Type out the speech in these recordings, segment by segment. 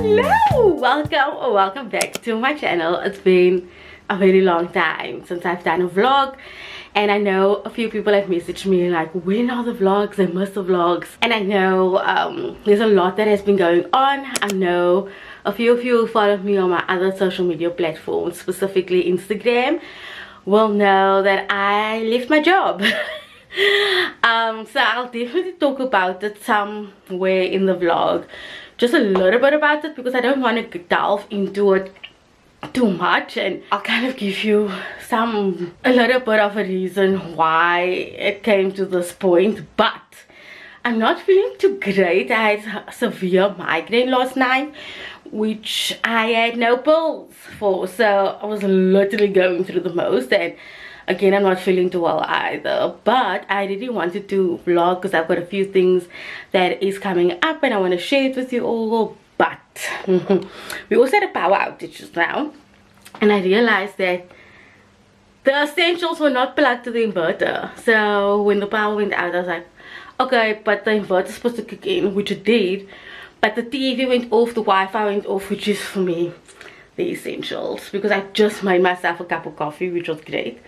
Hello, welcome back to my channel. It's been a very long time since I've done a vlog, and I know a few people have messaged me like, when are the vlogs? I miss the vlogs. And I know there's a lot that has been going on. I know a few of you who follow me on my other social media platforms, specifically Instagram, will know that I left my job. So I'll definitely talk about it somewhere in the vlog, just a little bit about it, because I don't want to delve into it too much, and I'll kind of give you a little bit of a reason why it came to this point. But I'm not feeling too great. I had severe migraine last night, which I had no pills for, so I was literally going through the most. And again, I'm not feeling too well either, but I really wanted to vlog because I've got a few things that is coming up and I want to share it with you all. But we also had a power outage just now, and I realized that the essentials were not plugged to the inverter. So when the power went out, I was like, okay, but the inverter's supposed to kick in, which it did, but the TV went off, the Wi-Fi went off, which is for me the essentials, because I just made myself a cup of coffee, which was great.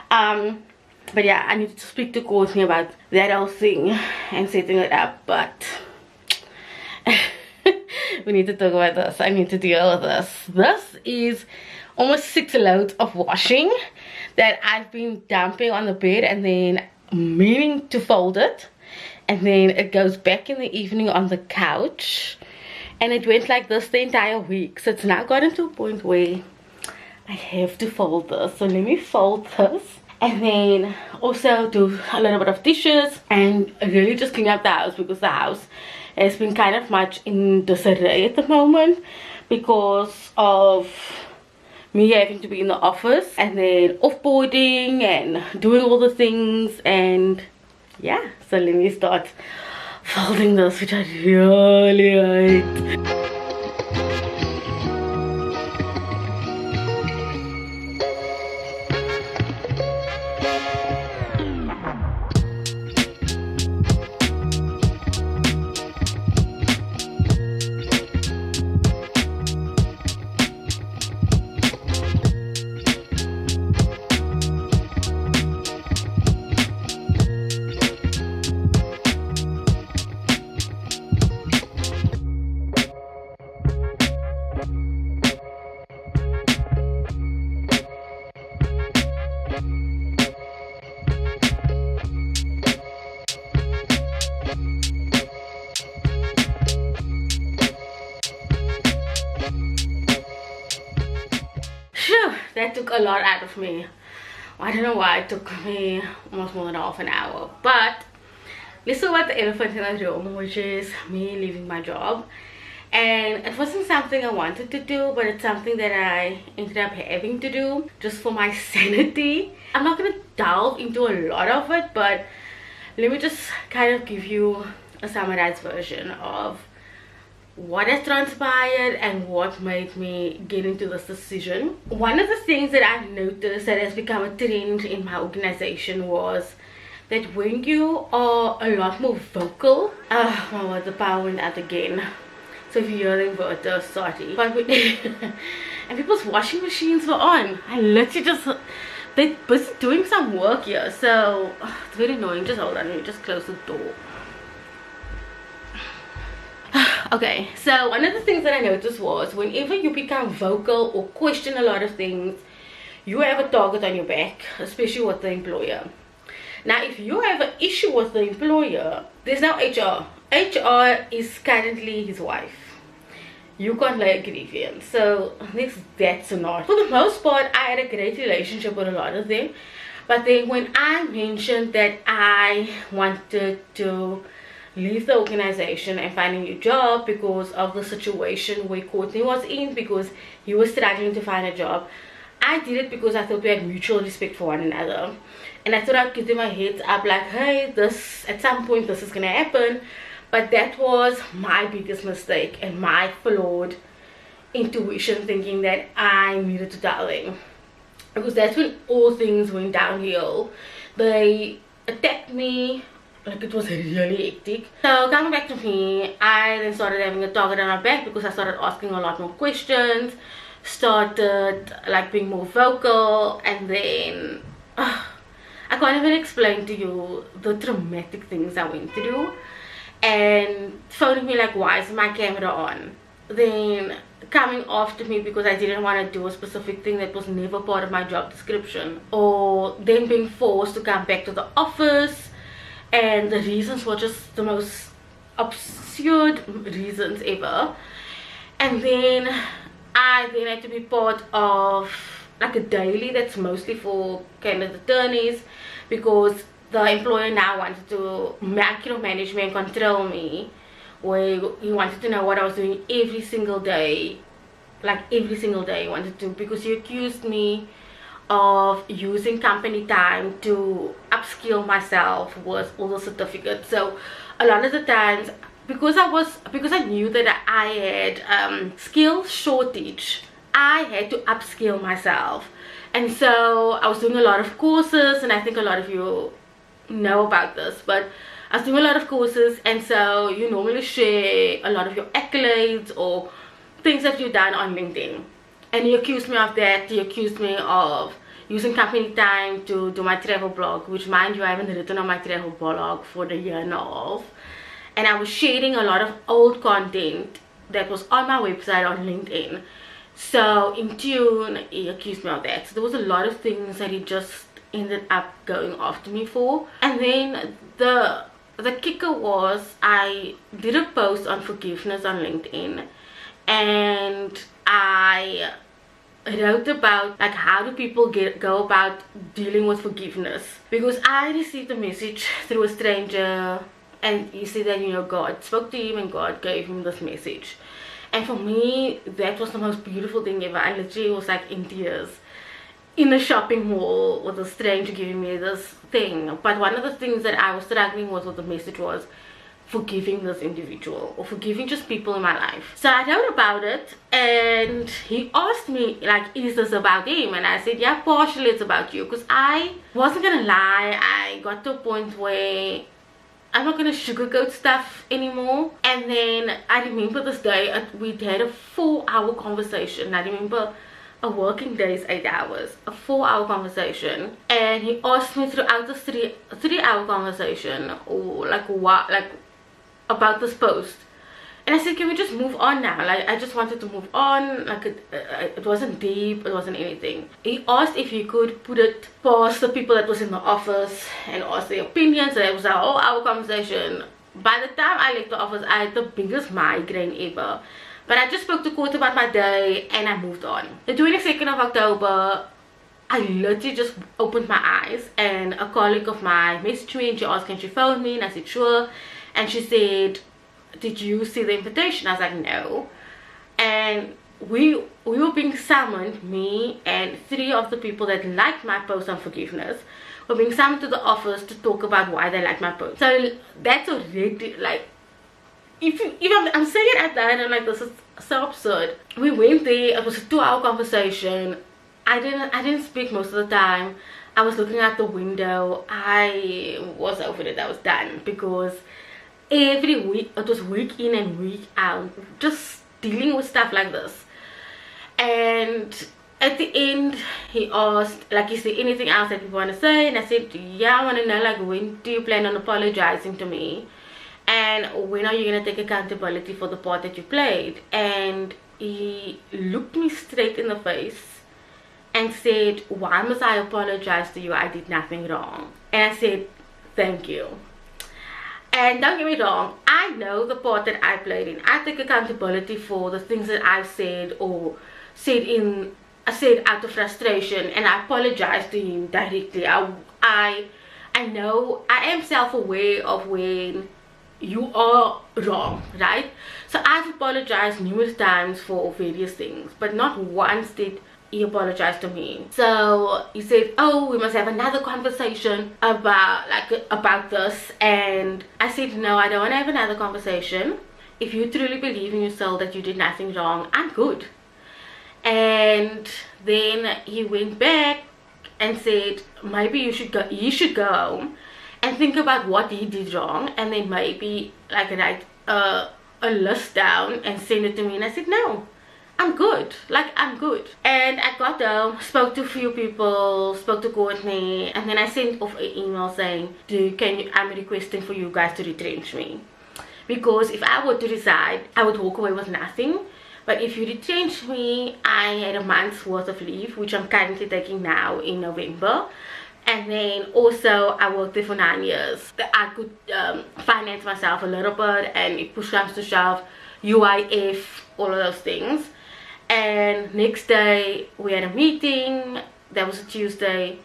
But yeah, I need to speak to Courtney about that whole thing and setting it up, but we need to talk about this. I need to deal with this. This is almost 6 loads of washing that I've been dumping on the bed and then meaning to fold it, and then it goes back in the evening on the couch, and it went like this the entire week. So it's now gotten to a point where I have to fold this. So let me fold this and then also do a little bit of dishes and really just clean up the house, because the house has been kind of much in disarray at the moment because of me having to be in the office and then offboarding and doing all the things. And yeah, so let me start folding this, which I really hate. That took a lot out of me. I don't know why it took me almost more than half an hour. But let's talk about the elephant in the room, which is me leaving my job. And it wasn't something I wanted to do, but it's something that I ended up having to do just for my sanity. I'm not going to delve into a lot of it, but let me just kind of give you a summarized version of what has transpired and what made me get into this decision. One of the things that I've noticed that has become a trend in my organization was that when you are a lot more vocal, oh my word, the power went out again. So if you hear the inverter, sorry. But and people's washing machines were on. I literally just, they're busy doing some work here, so it's very annoying. Just hold on, let me just close the door. Okay, so one of the things that I noticed was whenever you become vocal or question a lot of things, you have a target on your back, especially with the employer. Now, if you have an issue with the employer, there's no HR. HR is currently his wife. You can't lay a grievance. So there's that scenario. For the most part, I had a great relationship with a lot of them. But then when I mentioned that I wanted to leave the organization and find a new job because of the situation where Courtney was in, because he was struggling to find a job, I did it because I thought we had mutual respect for one another, and I thought I'd give them a heads up like, hey, this at some point this is gonna happen. But that was my biggest mistake and my flawed intuition, thinking that I needed to tell them, because that's when all things went downhill. They attacked me like it was really hectic. So coming back to me, I then started having a target on my back because I started asking a lot more questions, started like being more vocal, and then I can't even explain to you the traumatic things I went through. And phoning me like, why is my camera on? Then coming after me because I didn't want to do a specific thing that was never part of my job description, or then being forced to come back to the office, and the reasons were just the most absurd reasons ever. And then I then had to be part of like a daily that's mostly for candidate attorneys, because the employer now wanted to micromanage me and control me, where he wanted to know what I was doing every single day, like every single day he wanted to, because he accused me of using company time to upskill myself with all the certificates. So a lot of the times, because I knew that I had skill shortage, I had to upskill myself. And so I was doing a lot of courses, and I think a lot of you know about this, but I was doing a lot of courses, and so you normally share a lot of your accolades or things that you've done on LinkedIn. And he accused me of that. He accused me of using company time to do my travel blog, which, mind you, I haven't written on my travel blog for a year and a half. And I was sharing a lot of old content that was on my website on LinkedIn. So in tune, he accused me of that. So there was a lot of things that he just ended up going after me for. And then the kicker was, I did a post on forgiveness on LinkedIn, and I wrote about like how do people go about dealing with forgiveness, because I received a message through a stranger, and he said that, you know, God spoke to him and God gave him this message. And for me, that was the most beautiful thing ever. I literally was like in tears in a shopping mall with a stranger giving me this thing. But one of the things that I was struggling with the message was forgiving this individual, or forgiving just people in my life. So I wrote about it, and he asked me like, is this about him? And I said, yeah, partially it's about you, because I wasn't gonna lie, I got to a point where I'm not gonna sugarcoat stuff anymore. And then I remember this day we'd had a 4-hour conversation. I remember a working day is 8 hours, a 4-hour conversation, and he asked me throughout this 3-hour conversation, or like what, like about this post. And I said, can we just move on now? Like, I just wanted to move on. Like, it wasn't deep, it wasn't anything. He asked if he could put it past the people that was in the office and ask their opinions. So it was a whole hour conversation. By the time I left the office, I had the biggest migraine ever. But I just spoke to court about my day, and I moved on. The 22nd of October, I literally just opened my eyes, and a colleague of mine messaged me, and she asked, can she phone me? And I said, sure. And she said, did you see the invitation? I was like, no. And we were being summoned, me and 3 of the people that liked my post on forgiveness were being summoned to the office to talk about why they liked my post. So that's already like, if I'm saying it at that, and I'm like, this is so absurd. We went there, it was a 2-hour conversation. I didn't speak most of the time. I was looking out the window. I was over it. I was done, because every week, it was week in and week out, just dealing with stuff like this. And at the end, he asked, like, is there anything else that you want to say? And I said, yeah, I want to know, like, when do you plan on apologizing to me? And when are you going to take accountability for the part that you played? And he looked me straight in the face and said, why must I apologize to you? I did nothing wrong. And I said, thank you. And don't get me wrong, I know the part that I played in. I take accountability for the things that I've said, or said out of frustration, and I apologize to him directly. I know, I am self-aware of when you are wrong, right? So I've apologized numerous times for various things, but not once did he apologized to me. So he said, oh, we must have another conversation about this. And I said, no, I don't want to have another conversation. If you truly believe in your soul that you did nothing wrong, I'm good. And then he went back and said, maybe you should go home and think about what he did wrong, and then maybe like write a list down and send it to me. And I said, no, I'm good, like I'm good. And I got home, spoke to a few people, spoke to Courtney, and then I sent off an email saying, I'm requesting for you guys to retrench me, because if I were to resign, I would walk away with nothing. But if you retrench me, I had a month's worth of leave, which I'm currently taking now in November. And then also I worked there for 9 years. I could finance myself a little bit, and if push comes to shove, UIF, all of those things. And next day we had a meeting. That was a Tuesday.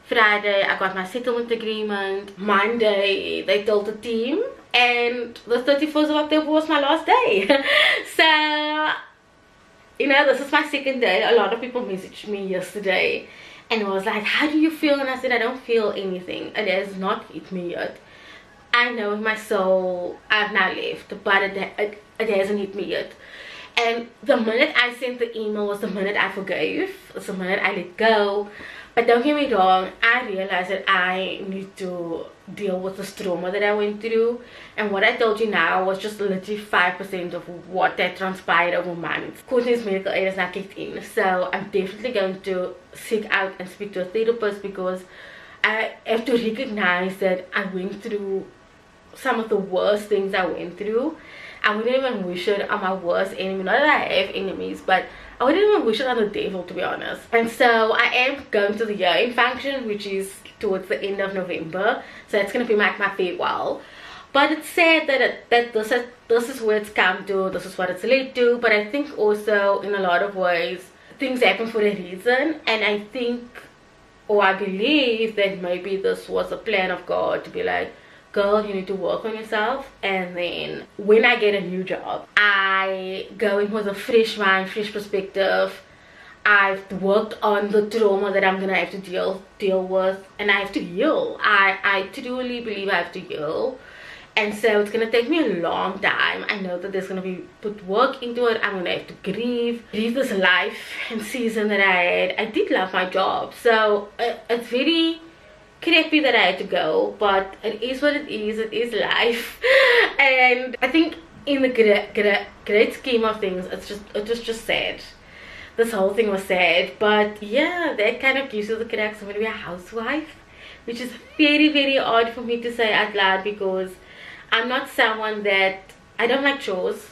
Friday I got my settlement agreement. Monday they told the team, and the 31st of October was my last day. So, you know, this is my second day. A lot of people messaged me yesterday and was like, how do you feel? And I said, I don't feel anything. It has not hit me yet. I know in my soul I've now left, but it hasn't hit me yet. And the minute I sent the email was the minute I forgave. It's the minute I let go. But don't get me wrong, I realized that I need to deal with the trauma that I went through. And what I told you now was just literally 5% of what that transpired over months. Courtney's medical aid has not kicked in. So I'm definitely going to seek out and speak to a therapist, because I have to recognize that I went through some of the worst things I went through. I wouldn't even wish it on my worst enemy. Not that I have enemies, but I wouldn't even wish it on the devil, to be honest. And so I am going to the year-end function, which is towards the end of November. So it's going to be like my farewell. But it's sad that this is where it's come to. This is what it's led to. But I think also in a lot of ways things happen for a reason. And I think, or I believe, that maybe this was a plan of God to be like, girl, you need to work on yourself. And then when I get a new job, I go in with a fresh mind, fresh perspective. I've worked on the trauma that I'm gonna have to deal with, and I have to heal. I truly believe I have to heal. And so it's gonna take me a long time. I know that there's gonna be put work into it. I'm gonna have to grieve this life and season that I had. I did love my job, so it's very crappy that I had to go, but it is what it is. It is life. And I think in the great scheme of things, it was just sad. This whole thing was sad. But yeah, that kind of gives you the cracks. I'm gonna be a housewife, which is very, very odd for me to say out loud, because I'm not someone that, I don't like chores,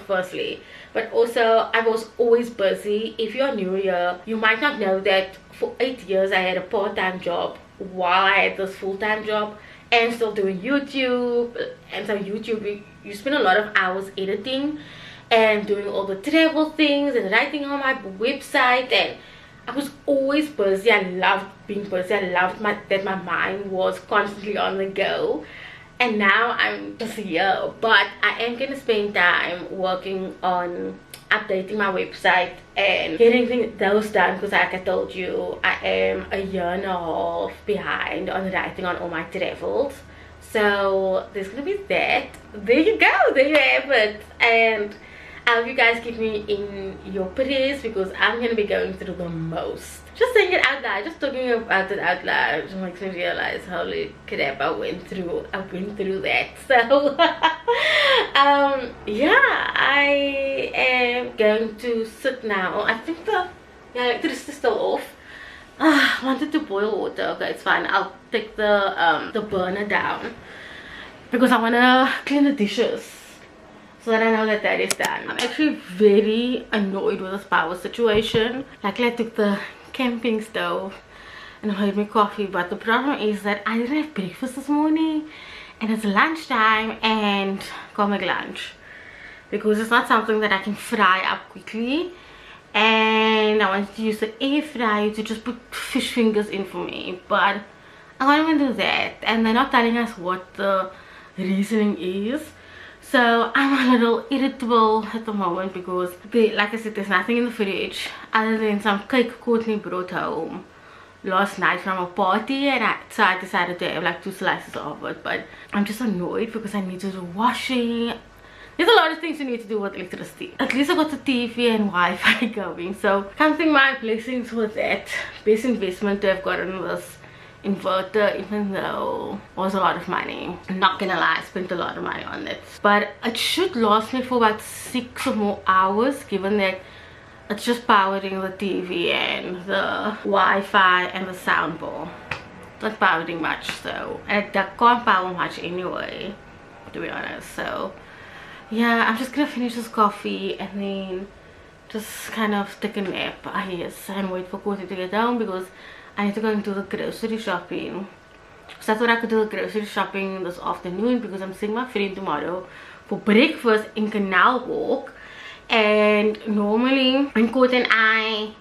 firstly, but also I was always busy. If you're new here, you might not know that for 8 years I had a part-time job while I had this full-time job, and still doing YouTube. And so YouTube, you spend a lot of hours editing and doing all the travel things and writing on my website, and I was always busy. I loved being busy. I loved that my mind was constantly on the go. And now I'm just here, but I am going to spend time working on updating my website and getting those done, because like I told you, I am a year and a half behind on writing on all my travels. So there's gonna be that. There you go, there you have it. And I hope you guys keep me in your prayers, because I'm gonna be going through the most. Just saying it out loud, just talking about it out loud, just makes me realize holy crap, I went through that. So yeah, I am going to sit now. I think the electricity is still off. I wanted to boil water. Okay, it's fine. I'll take the burner down, because I want to clean the dishes, so that I know that that is done. I'm actually very annoyed with this power situation. Like, I took the camping stove and I made me coffee, but the problem is that I didn't have breakfast this morning, and it's lunchtime and can't make lunch, because it's not something that I can fry up quickly. And I wanted to use the air fryer to just put fish fingers in for me, but I can't even do that, and they're not telling us what the reasoning is. So I'm a little irritable at the moment, because like I said, there's nothing in the fridge other than some cake Courtney brought home last night from a party, and so I decided to have like 2 slices of it. But I'm just annoyed because I need to do washing. There's a lot of things you need to do with electricity. At least I got the TV and Wi-Fi going, so counting my blessings with that. Best investment to have gotten this inverter, even though it was a lot of money. I'm not gonna lie, I spent a lot of money on it, but it should last me for about 6 or more hours, given that it's just powering the TV and the Wi-Fi and the soundbar. Not powering much, so and I can't power much anyway, to be honest. So yeah, I'm just gonna finish this coffee and then just kind of take a nap, I guess, and wait for Courtney to get down because I need to go and do the grocery shopping. So I thought I could do the grocery shopping this afternoon because I'm seeing my friend tomorrow for breakfast in Canal Walk. And normally when Courtney and I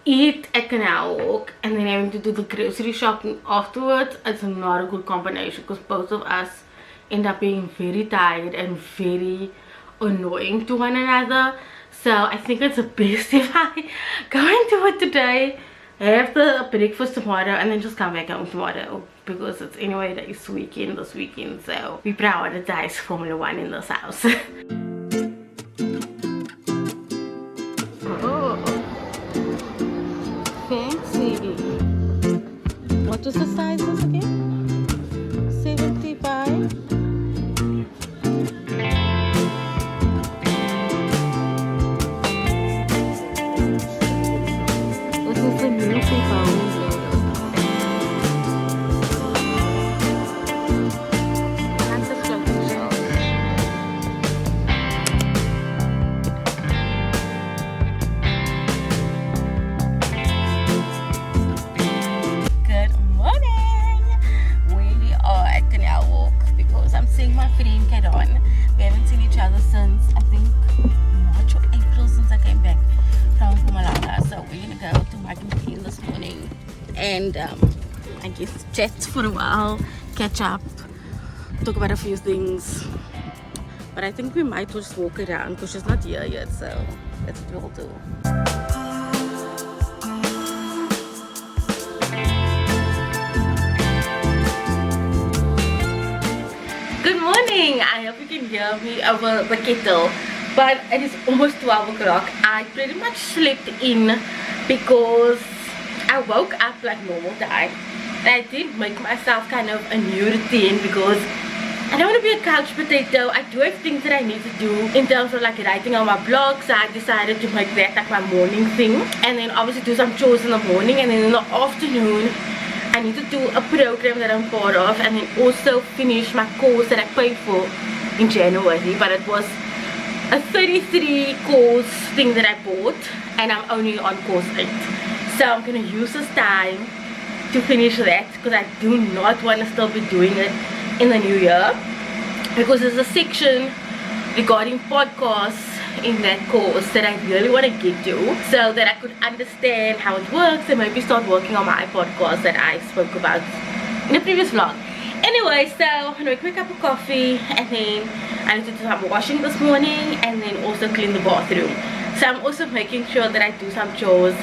eat at Canal Walk and then having to do the grocery shopping afterwards, it's not a good combination because both of us end up being very tired and very annoying to one another. So I think it's the best if I go and do it today, have the breakfast tomorrow, and then just come back home tomorrow, because it's anyway this weekend, so we prioritize Formula 1 in this house. Oh, fancy. What was the sizes again? 75. And I guess chat for a while, catch up, talk about a few things. But I think we might just walk around because she's not here yet, so that's what we'll do. Good morning! I hope you can hear me over the kettle, but it is almost 12 o'clock. I pretty much slept in because I woke up like normal time, and I did make myself kind of a new routine because I don't want to be a couch potato. I do have things that I need to do in terms of like writing on my blog, so I decided to make that like my morning thing, and then obviously do some chores in the morning, and then in the afternoon I need to do a program that I'm part of, and then also finish my course that I paid for in January, but it was a 33 course thing that I bought, and I'm only on course 8. So I'm going to use this time to finish that because I do not want to still be doing it in the new year, because there's a section regarding podcasts in that course that I really want to get to, so that I could understand how it works and maybe start working on my podcast that I spoke about in the previous vlog. Anyway, so I'm going to make my cup of coffee, and then I need to do some washing this morning and then also clean the bathroom. So I'm also making sure that I do some chores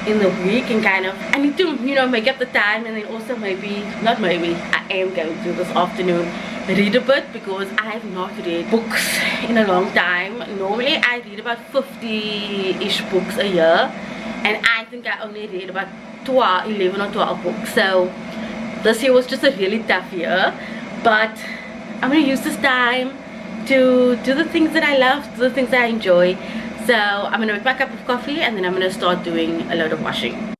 in the week, and kind of I need to, you know, make up the time, and then also maybe, not maybe, I am going to this afternoon read a bit, because I have not read books in a long time. Normally I read about 50-ish books a year, and I think I only read about 11 or 12 books. So this year was just a really tough year, but I'm going to use this time to do the things that I love, do the things that I enjoy. So I'm going to make my cup of coffee, and then I'm going to start doing a load of washing.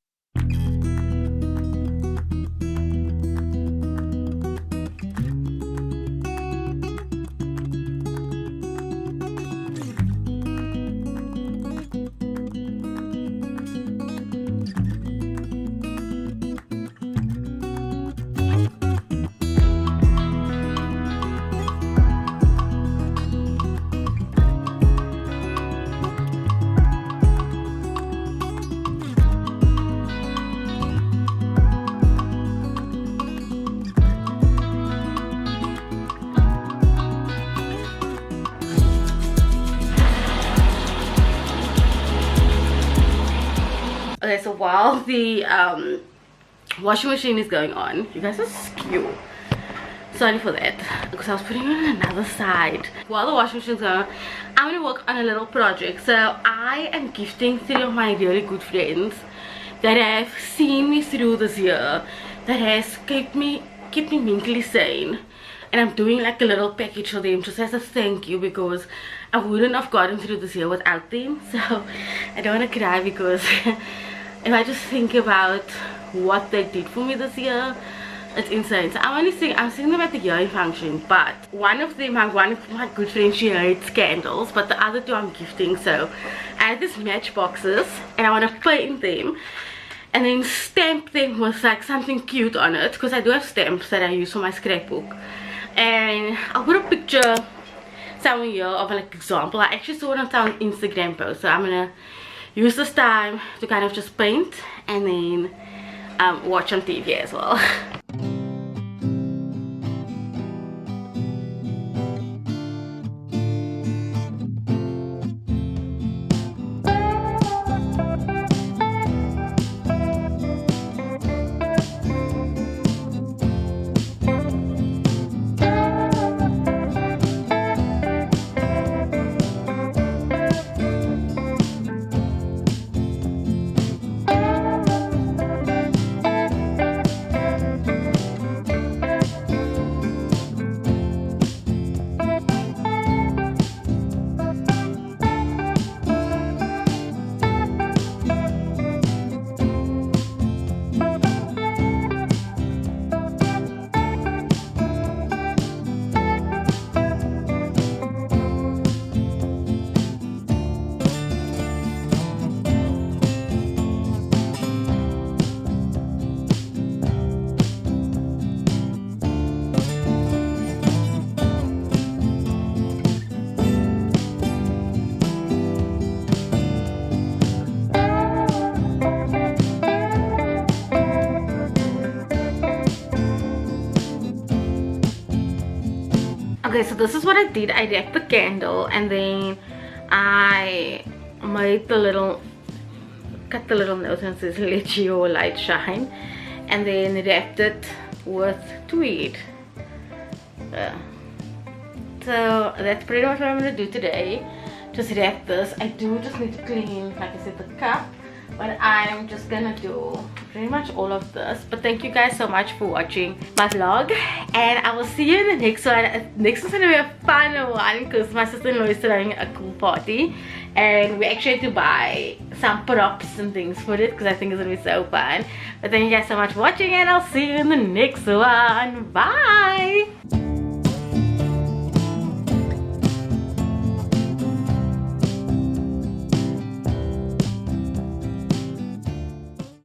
Okay, so while the washing machine is going on, you guys are skew. Sorry for that, because I was putting it on another side. While the washing machine is going on, I'm going to work on a little project. So I am gifting 3 of my really good friends that have seen me through this year that has kept me mentally sane, and I'm doing like a little package for them just as a thank you, because I wouldn't have gotten through this year without them. So I don't want to cry, because if I just think about what they did for me this year, it's insane. So I'm seeing them at the year-end function, but one of my good friends, she hates candles, but the other two I'm gifting. So I had these matchboxes and I want to paint them and then stamp them with like something cute on it, because I do have stamps that I use for my scrapbook. And I'll put a picture somewhere here of an example. I actually saw it on some Instagram post, so I'm gonna use this time to kind of just paint and then watch on TV as well. Okay, so this is what I did. I wrapped the candle and then I made cut the little note and says let your light shine, and then wrapped it with tweed. So that's pretty much what I'm gonna do today. Just wrap this. I do just need to clean, like I said, the cup, but I'm just gonna do pretty much all of this. But thank you guys so much for watching my vlog, and I will see you in the next one. Next one's gonna be a fun one because my sister-in-law is throwing a cool party, and we actually had to buy some props and things for it because I think it's gonna be so fun. But thank you guys so much for watching, and I'll see you in the next one. Bye.